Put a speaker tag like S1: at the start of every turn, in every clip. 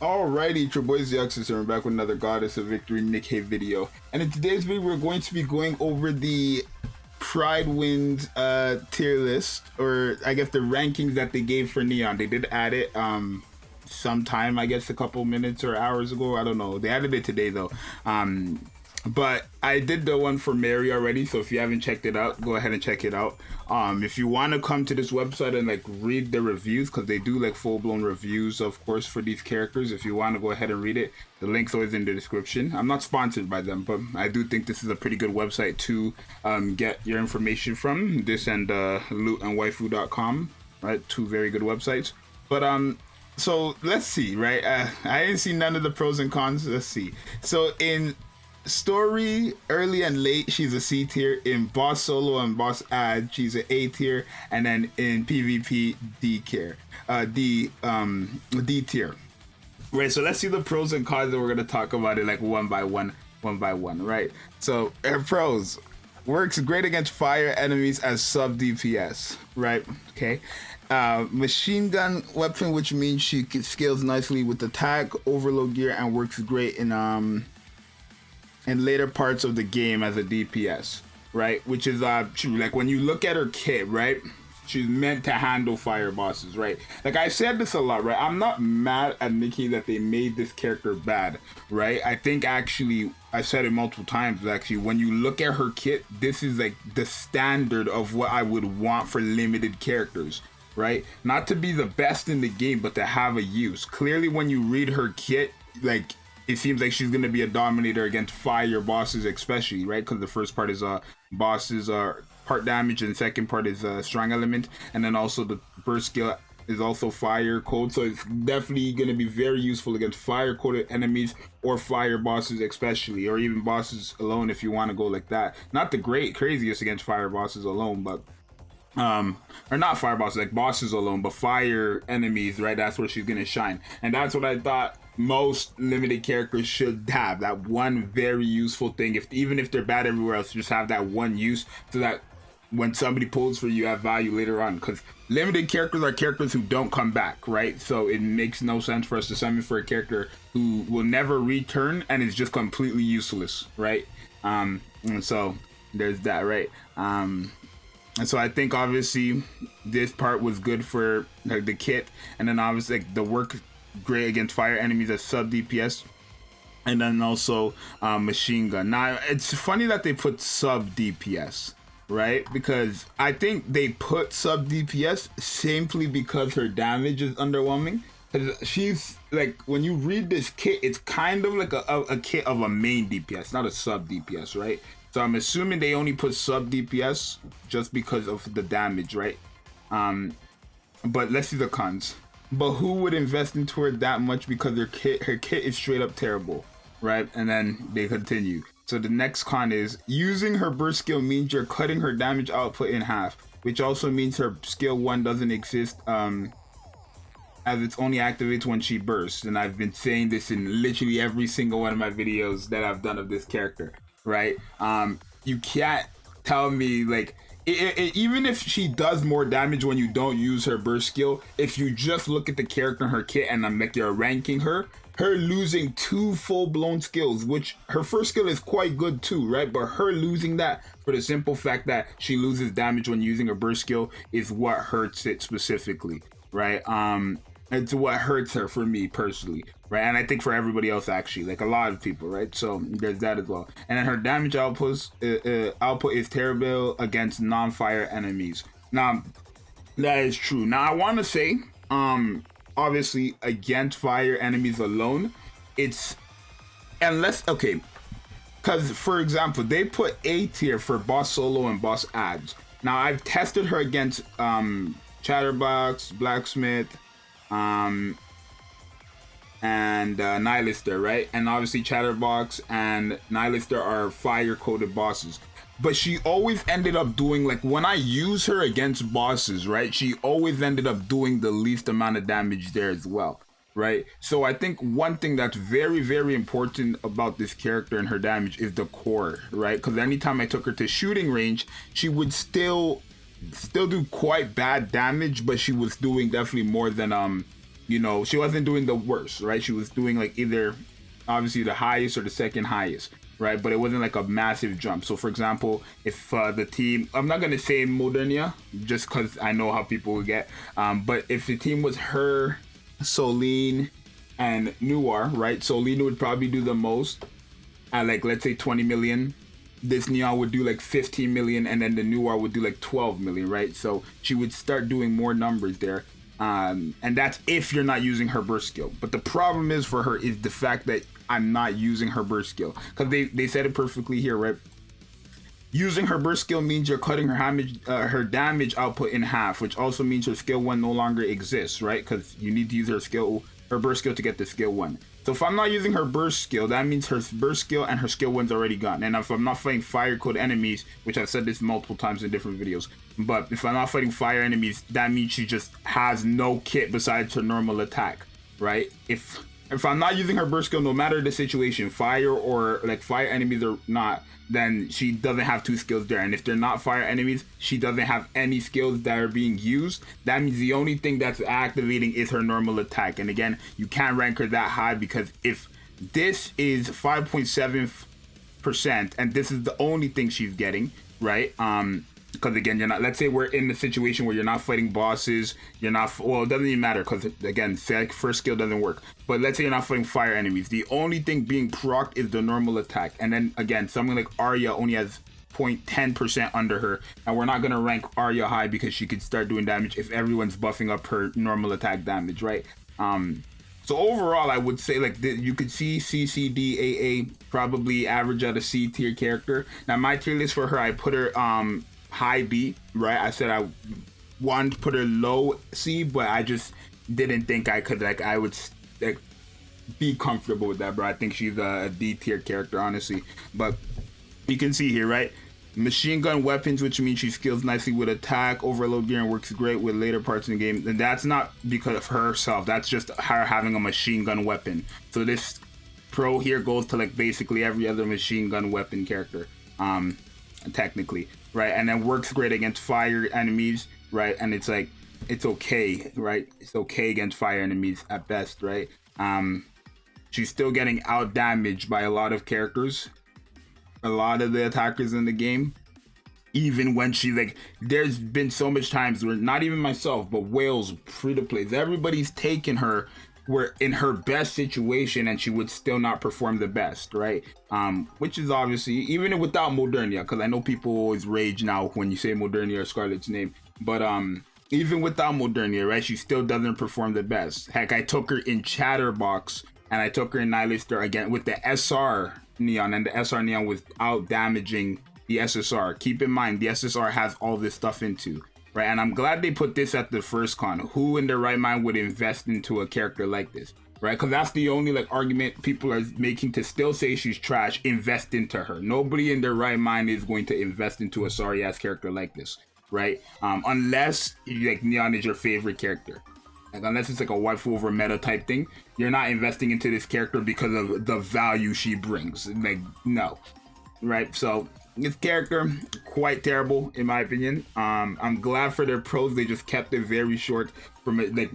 S1: Alrighty, it's your boy Zxous, and we're back with another Goddess of Victory Nikke video. And in today's video, we're going to be going over the Pride Wins tier list, or I guess the rankings that they gave for Neon. They did add it sometime, I guess a couple minutes or hours ago. I don't know. They added it today though. But I did the one for Mary already, so if you haven't checked it out, go ahead and check it out. If you want to come to this website and like read the reviews, because they do like full-blown reviews, of course, for these characters. If you want to go ahead and read it, the link's always in the description. I'm not sponsored by them, but I do think this is a pretty good website to get your information from. This and lootandwaifu.com, right? Two very good websites. But so let's see, right? I didn't see none of the pros and cons. Let's see. So in story, early and late, she's a C tier. In boss solo and boss ad, she's an A tier. And then in PvP, D tier. D tier. Right, so let's see the pros and cons, and we're gonna talk about it like one by one, right? So her pros: works great against fire enemies as sub DPS, right? Okay. Machine gun weapon, which means she scales nicely with attack, overload gear, and works great in later parts of the game as a DPS, right? Which is like when you look at her kit, right? She's meant to handle fire bosses, right? Like I said this a lot, right? I'm not mad at Nikke that they made this character bad, right? I think actually, I said it multiple times actually, when you look at her kit, this is like the standard of what I would want for limited characters, right? Not to be the best in the game, but to have a use. Clearly when you read her kit, like, it seems like she's going to be a dominator against fire bosses especially, right? Because the first part is bosses are part damage, and the second part is strong element, and then also the burst skill is also fire code, so it's definitely going to be very useful against fire coded enemies or fire bosses especially, or even bosses alone if you want to go like that. Not the craziest against fire bosses alone, but or not fire bosses, like bosses alone, but fire enemies, right? That's where she's gonna shine. And that's what I thought most limited characters should have, that one very useful thing. Even if they're bad everywhere else, just have that one use, so that when somebody pulls for you, have value later on. Because limited characters are characters who don't come back, right? So it makes no sense for us to summon for a character who will never return and is just completely useless, right? And so there's that, right? And so I think obviously this part was good for like the kit, and then obviously like, the work great against fire enemies as sub DPS, and then also machine gun. Now it's funny that they put sub DPS, right? Because I think they put sub DPS simply because her damage is underwhelming. She's like, when you read this kit, it's kind of like a kit of a main DPS, not a sub DPS, right? So I'm assuming they only put sub DPS just because of the damage, right? But let's see the cons. But who would invest into her that much because her kit is straight up terrible, right? And then they continue. So the next con is using her burst skill means you're cutting her damage output in half, which also means her skill 1 doesn't exist as it only activates when she bursts. And I've been saying this in literally every single one of my videos that I've done of this character, right? You can't tell me like even if she does more damage when you don't use her burst skill, if you just look at the character and her kit and like you're ranking her losing 2 full-blown skills, which her first skill is quite good too, right? But her losing that for the simple fact that she loses damage when using her burst skill is what hurts it specifically, right? It's what hurts her for me personally, right? And I think for everybody else actually, like a lot of people, right? So there's that as well. And then her damage output is terrible against non-fire enemies. Now that is true. Now I want to say, obviously against fire enemies alone, it's unless okay, because for example they put A tier for boss solo and boss ads. Now I've tested her against Chatterbox, Blacksmith, and Nihilister, right? And obviously Chatterbox and Nihilister are fire coded bosses, but she always ended up doing, like when I use her against bosses, right, she always ended up doing the least amount of damage there as well, right? So I think one thing that's very, very important about this character and her damage is the core, right? Because anytime I took her to shooting range, she would still do quite bad damage, but she was doing definitely more than you know, she wasn't doing the worst, right? She was doing like either obviously the highest or the second highest, right? But it wasn't like a massive jump. So for example, if the team, I'm not gonna say Modernia just because I know how people will get, but if the team was her, Soline, and Noir, right? Soline would probably do the most at like, let's say 20 million. This Neon would do like 15 million, and then the Noir would do like 12 million, right? So she would start doing more numbers there. And that's if you're not using her burst skill. But the problem is for her is the fact that I'm not using her burst skill, because they said it perfectly here, right? Using her burst skill means you're cutting her damage output in half, which also means her skill 1 no longer exists, right? Because you need to use her burst skill to get the skill 1. So if I'm not using her burst skill, that means her burst skill and her skill 1's already gone. And if I'm not fighting fire code enemies, which I've said this multiple times in different videos, but if I'm not fighting fire enemies, that means she just has no kit besides her normal attack, right? If I'm not using her burst skill, no matter the situation, fire or like fire enemies or not, then she doesn't have 2 skills there. And if they're not fire enemies, she doesn't have any skills that are being used. That means the only thing that's activating is her normal attack. And again, you can't rank her that high, because if this is 5.7% and this is the only thing she's getting, right? Because again, you're not, let's say we're in the situation where you're not fighting bosses, you're not, well, it doesn't even matter, because again, first skill doesn't work. But let's say you're not fighting fire enemies, the only thing being procced is the normal attack. And then again, someone like Arya only has 0.10% under her, and we're not going to rank Arya high because she could start doing damage if everyone's buffing up her normal attack damage, right? So overall, I would say like you could see CCDAA probably average out a C tier character. Now my tier list for her, I put her high B, right? I said I wanted to put her low C, but I just didn't think I could, like, I would like be comfortable with that, bro. I think she's a D tier character, honestly. But you can see here, right? Machine gun weapons, which means she skills nicely with attack, overload gear, and works great with later parts in the game. And that's not because of herself, that's just her having a machine gun weapon. So this pro here goes to like basically every other machine gun weapon character, technically, right? And then works great against fire enemies, right? And it's like, it's okay, right? It's okay against fire enemies at best, right? She's still getting out damaged by a lot of characters, a lot of the attackers in the game. Even when she, like, there's been so much times where not even myself, but Wales, free to plays, everybody's taken her were in her best situation and she would still not perform the best, right? Which is obviously, even without Modernia, because I know people always rage now when you say Modernia or Scarlet's name, but even without Modernia, right, she still doesn't perform the best. Heck, I took her in Chatterbox and I took her in Nihilister again with the SR Neon, and the SR Neon was out damaging the SSR. Keep in mind, the SSR has all this stuff into, right? And I'm glad they put this at the first con. Who in their right mind would invest into a character like this, right? Because that's the only like argument people are making to still say she's trash. Invest into her. Nobody in their right mind is going to invest into a sorry ass character like this, right? Unless like Neon is your favorite character. Like, unless it's like a waifu over meta type thing, you're not investing into this character because of the value she brings. Like, no, right? So this character, quite terrible in my opinion. I'm glad for their pros, they just kept it very short, from it, like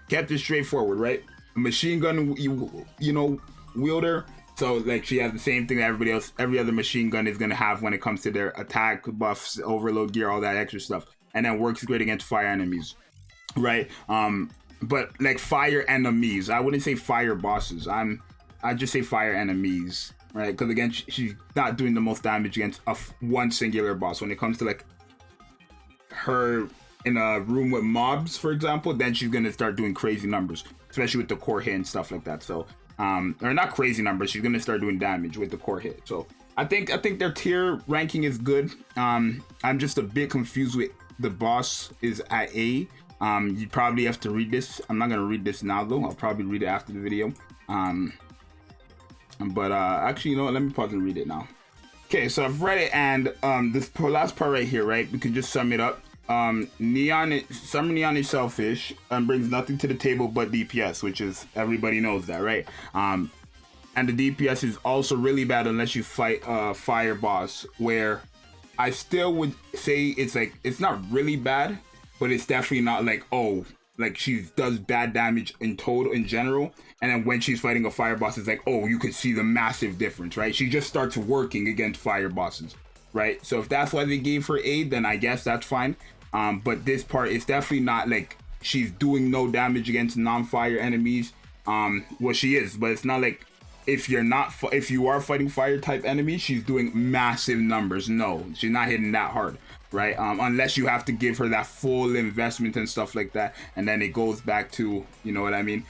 S1: kept it straightforward, right? A machine gun, you know, wielder. So like she has the same thing that everybody else, every other machine gun is gonna have when it comes to their attack buffs, overload gear, all that extra stuff, and then works great against fire enemies, right? But like fire enemies, I wouldn't say fire bosses. I just say fire enemies, right? Because again, she's not doing the most damage against one singular boss. When it comes to like her in a room with mobs, for example, then she's gonna start doing crazy numbers, especially with the core hit and stuff like that. So, or not crazy numbers, she's gonna start doing damage with the core hit. So I think their tier ranking is good. I'm just a bit confused with the boss is at A. You probably have to read this. I'm not gonna read this now though. I'll probably read it after the video. But actually, you know what? Let me pause and read it now. Okay, so I've read it, and this last part right here, right? We can just sum it up. Summer Neon is selfish and brings nothing to the table but DPS, which is, everybody knows that, right? And the DPS is also really bad unless you fight a fire boss, where I still would say it's like, it's not really bad, but it's definitely not like, oh, like she does bad damage in total in general, and then when she's fighting a fire boss, it's like, oh, you could see the massive difference, right? She just starts working against fire bosses, right? So if that's why they gave her aid, then I guess that's fine. But this part, it's definitely not like she's doing no damage against non-fire enemies. Well, she is, but it's not like if you are fighting fire type enemies, she's doing massive numbers. No, she's not hitting that hard, right? Unless you have to give her that full investment and stuff like that, and then it goes back to, you know what I mean?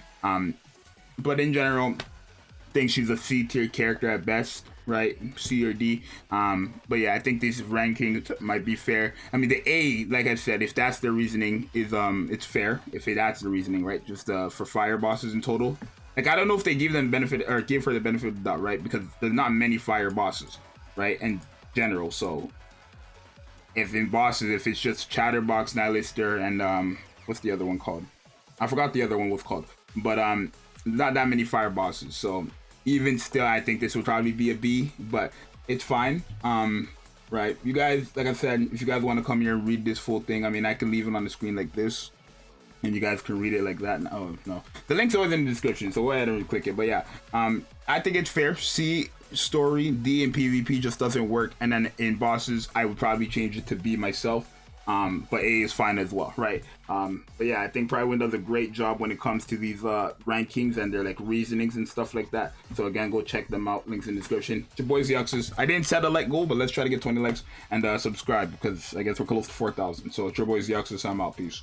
S1: But in general, I think she's a C tier character at best, right? C or D. But yeah, I think these rankings might be fair. I mean, the A, like I said, if that's the reasoning, is it's fair. If that's the reasoning, right? Just for fire bosses in total. Like, I don't know if they give them benefit or give her the benefit of the doubt, right? Because there's not many fire bosses, right? In general, so if in bosses, if it's just Chatterbox, Nihilister, and what's the other one called? I forgot the other one was called, but not that many fire bosses. So even still, I think this would probably be a B, but it's fine. Right? You guys, like I said, if you guys want to come here and read this full thing, I mean, I can leave it on the screen like this, and you guys can read it like that. Oh no, the link's always in the description, so go ahead and click it. But yeah, I think it's fair. C story, D in PvP just doesn't work, and then in bosses, I would probably change it to B myself. But A is fine as well, right? But yeah, I think Prywin does a great job when it comes to these rankings and their like reasonings and stuff like that. So again, go check them out. Links in the description. It's your boy Zxous. I didn't set a like goal, but let's try to get 20 likes and subscribe, because I guess we're close to 4,000. So it's your boy Zxous. I'm out. Peace.